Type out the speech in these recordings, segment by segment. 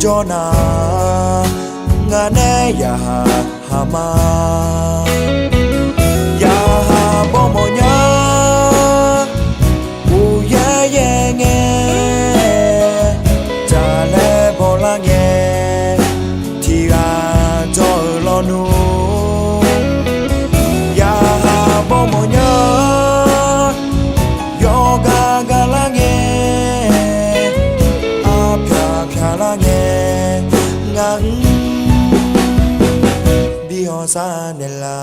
Jona ngane ya hama ya bomonya uye yenge jale bolange tiga jolonu ya bomonya yoga galange apya ngang Dios nella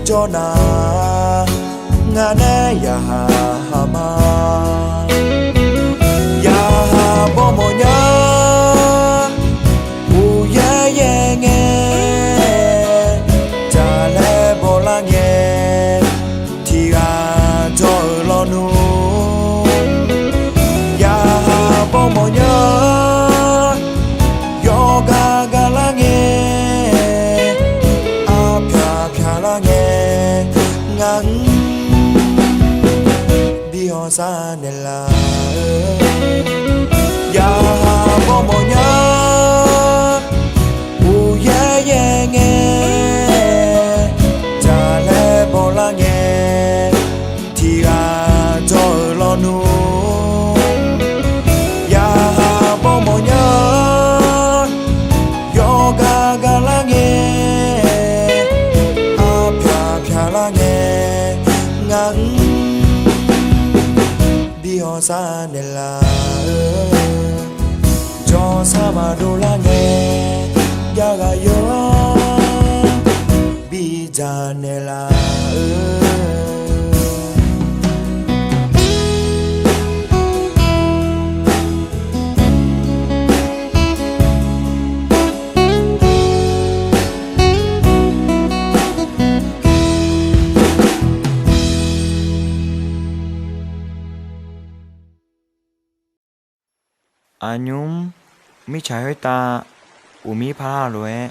Jona ngane ya hama ya bomonya uye yenge jale bolange tiga jolonu ya bomonya yoga galange ngang Dios nella ya bomonya uye yenge jale bolange tiga jolonu ya bomonya yoga galange ngang Dios nella jo sama dolange jaga yo bija nella Anyum mi chayota umi pha loe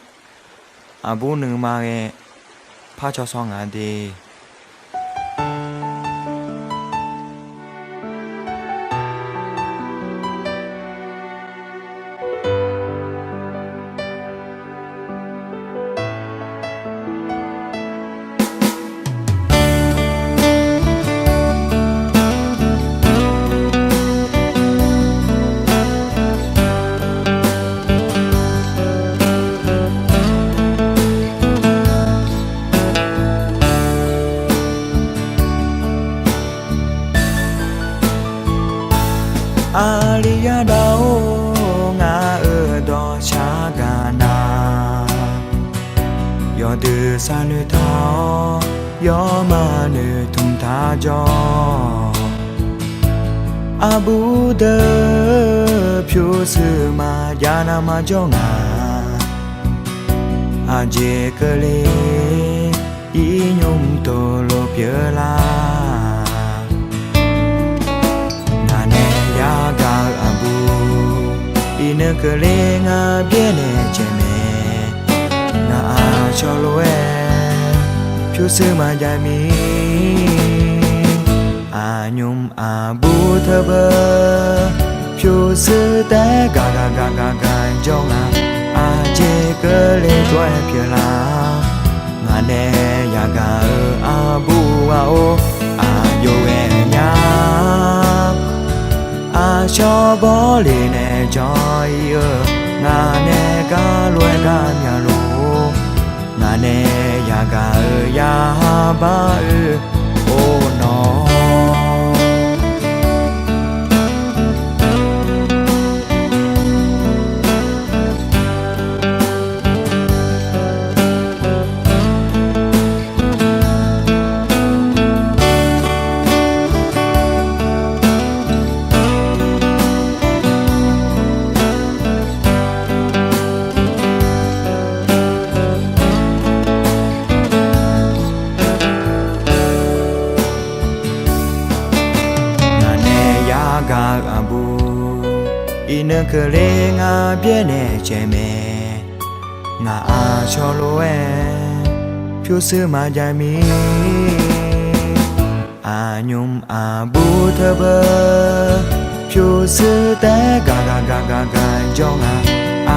abu nu ma ge pha cho song a de sa nu thao yo ma nu thum tha jo abu de pyo su ma ya na ma jo nga a je ke le i nhum to lo pye la na ne ya ga abu i ne ke le nga bie ne che me na a cho lo e pyo su ma ya mi a nhum abu the ba pyo su te ga jo nga a je ke le toa pye la nga ne ya ga abu a o a yo e nya a cho bo le ne joy nga ne ga lue ga nya lo nga ne ya ga ya ba oh no ina ke le nga bie ne che me nga a cho lo e pyo su ma ja mi a nhum a bu the ba pyo su te ga jo nga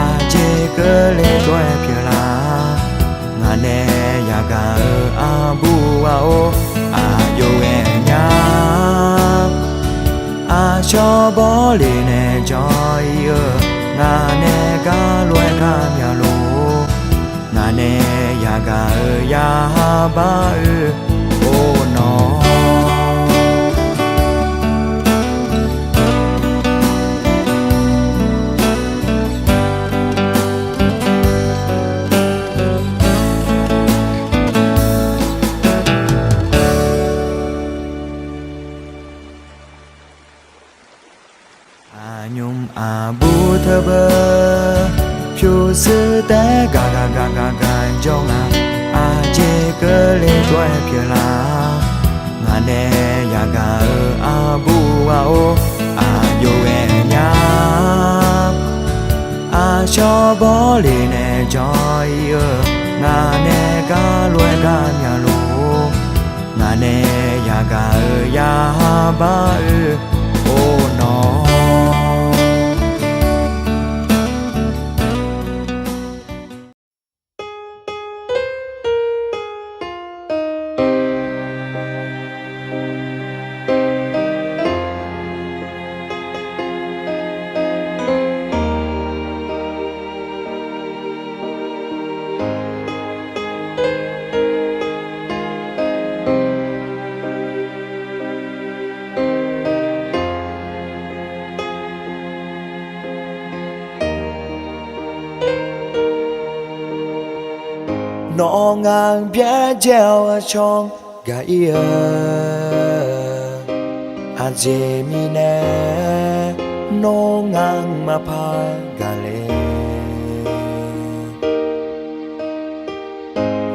a je ke le toa pye la nga ne ya ga a bu a o a yo e nya a cho bo le ne joy nga ne ga lue ga nya lo nga ne ya ga ya ba oh no nhum abu the ba pyo su te ga jo nga a je ke le toa pye la nga ne ya ga abu a o a yo e nya a cho bo le ne joy nga ne ga lue ga nya lo nga ne ya ga ya ba oh no nó ngang bia treo ở trong gà ia à dê mi nè nó ngang mà pa gà lê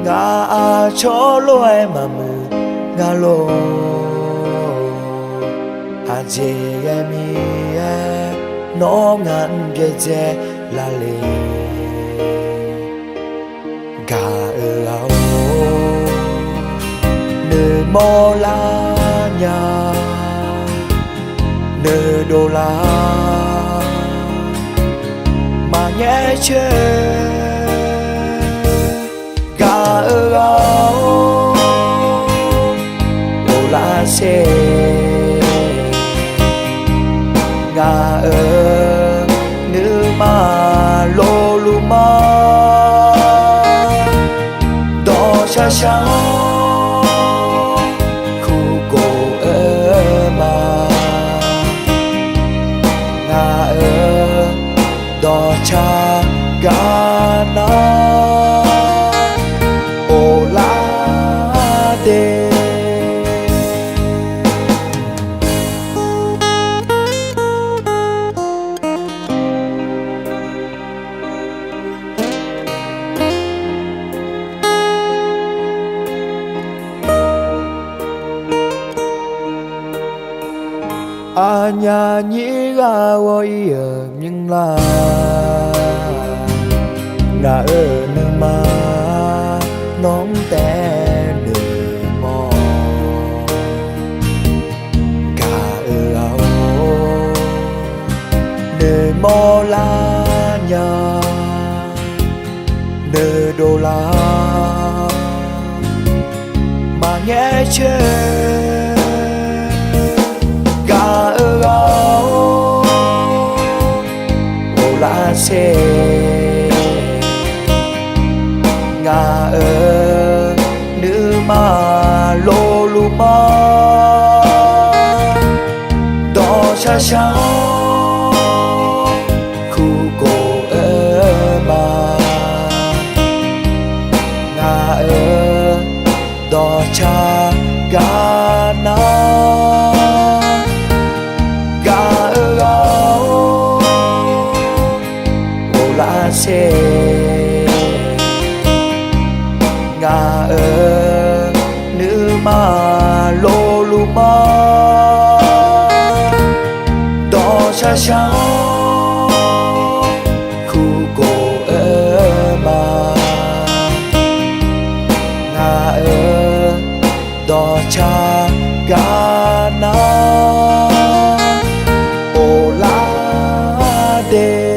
ngà à cho lôi mà mù ngà lô à dê mi nó ngang bia dê la lê gà áo nơi mò la nhà nơi đô la mà nhẹ chê gà áo đô la xe gà nữ mà lô lu ma cha cha khu cổ mà nga đò cha ga na ô nhà nhĩ ga wo y ở nhưng là ngà ở nương mà nóng té nửa mò cả ở áo nửa mò la nhà nửa đô la mà nghe chơi cả ở áo ô la xe ngà ở nữ mà lô lu ma đỏ xa xa khu cổ ở mà ngà ở đỏ cha gà na gà ở áo ô la xe ngà ở nữ mà lô lu ma đỏ xa xa khu cổ ở mà ngà ở đỏ cha gà na ô la đê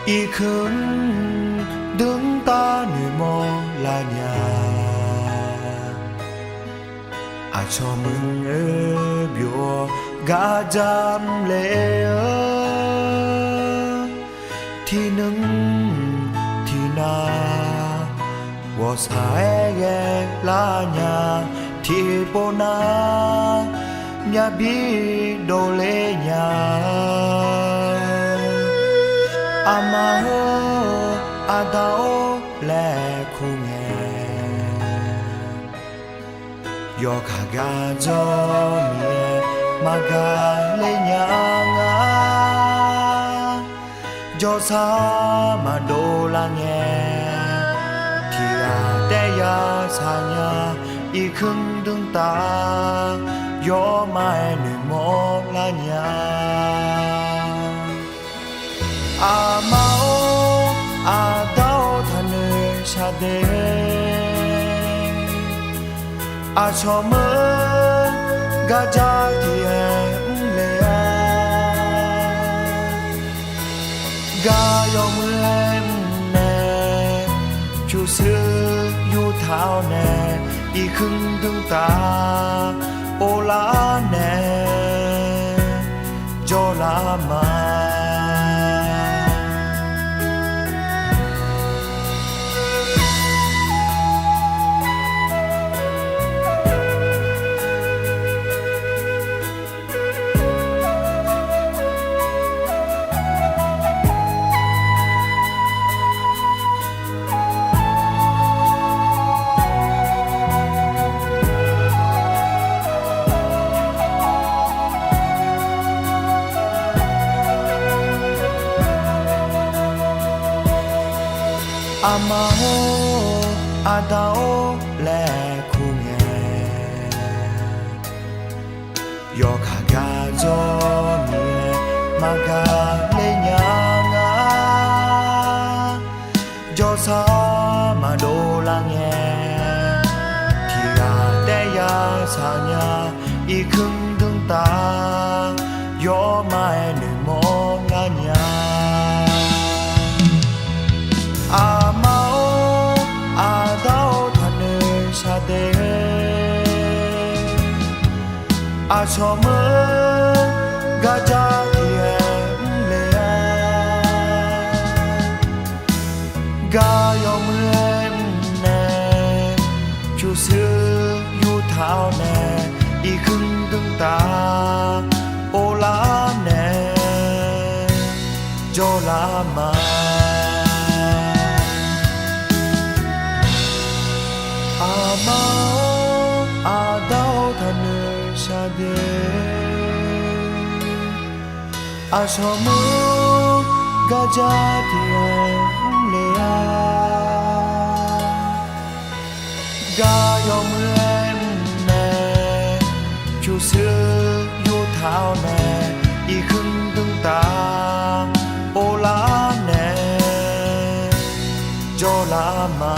y khấn đứng ta nơi mò là nhà cho mừng ở biểu gà giam lệ thì nâng thì na wo sai ghé la nhà thì bồ na nhà bi đồ lệ nhà amaho adao le khunge yo khaga jo mie maga le nyanga jo sa ma do la nghe thì te ya sa nya y khung dung ta yo mai ne mo la nya amao adao thane sa de a cho mơ ga ja thì em le ga yo mơ em nè chu sư yu thao nè y khưng tương ta ô lá nè cho lá mà amao adao le khunge yo khaga jo mie maga le nyanga jo sa ma do la nghe thì te ya sa nya y khung tương ta yo mai ne mo la nya amao adao thane sa de gaja tie le ga yom le ne chu sư yu thao ne y khưng tương ta ô lá ne cho lá mà mau đau thân sa de so mu gaja tie le ga yom lên nè chu sư yu thao nè y khưng tương ta ô lá nè cho lá mà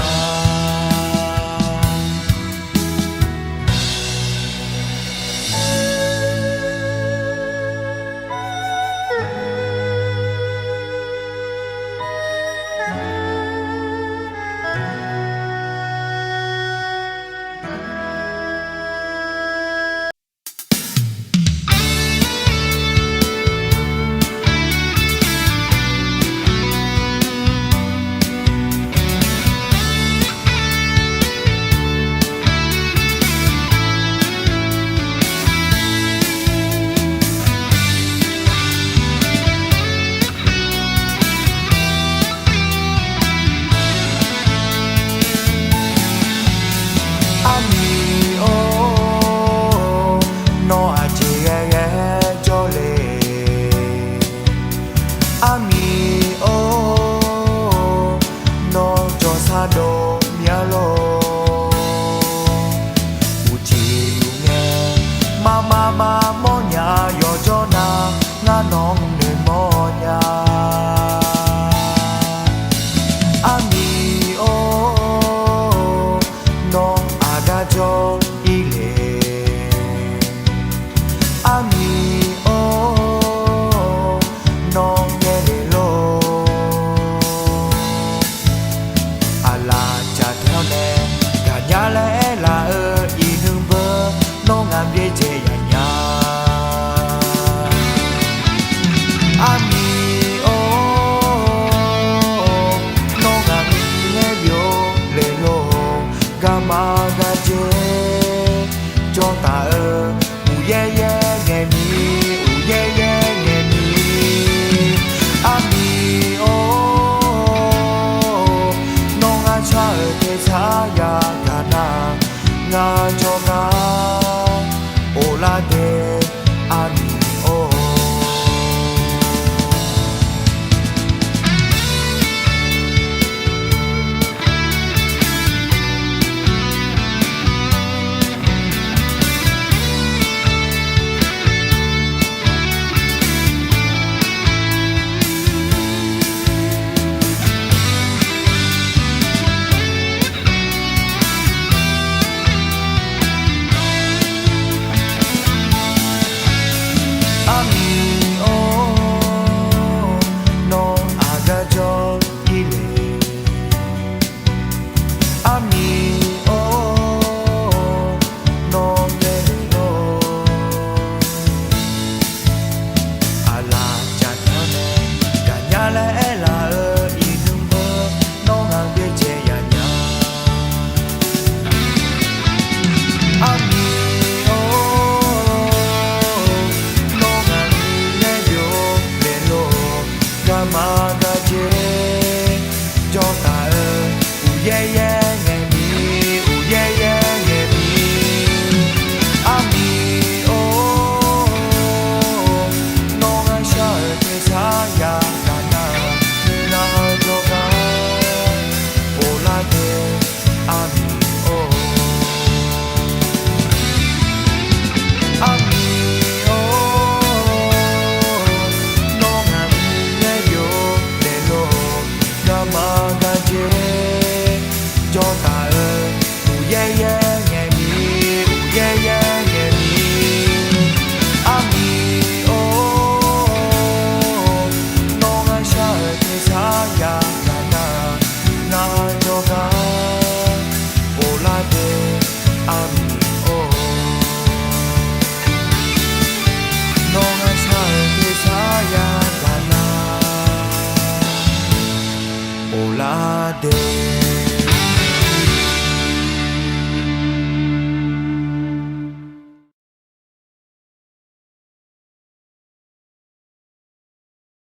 ô la đê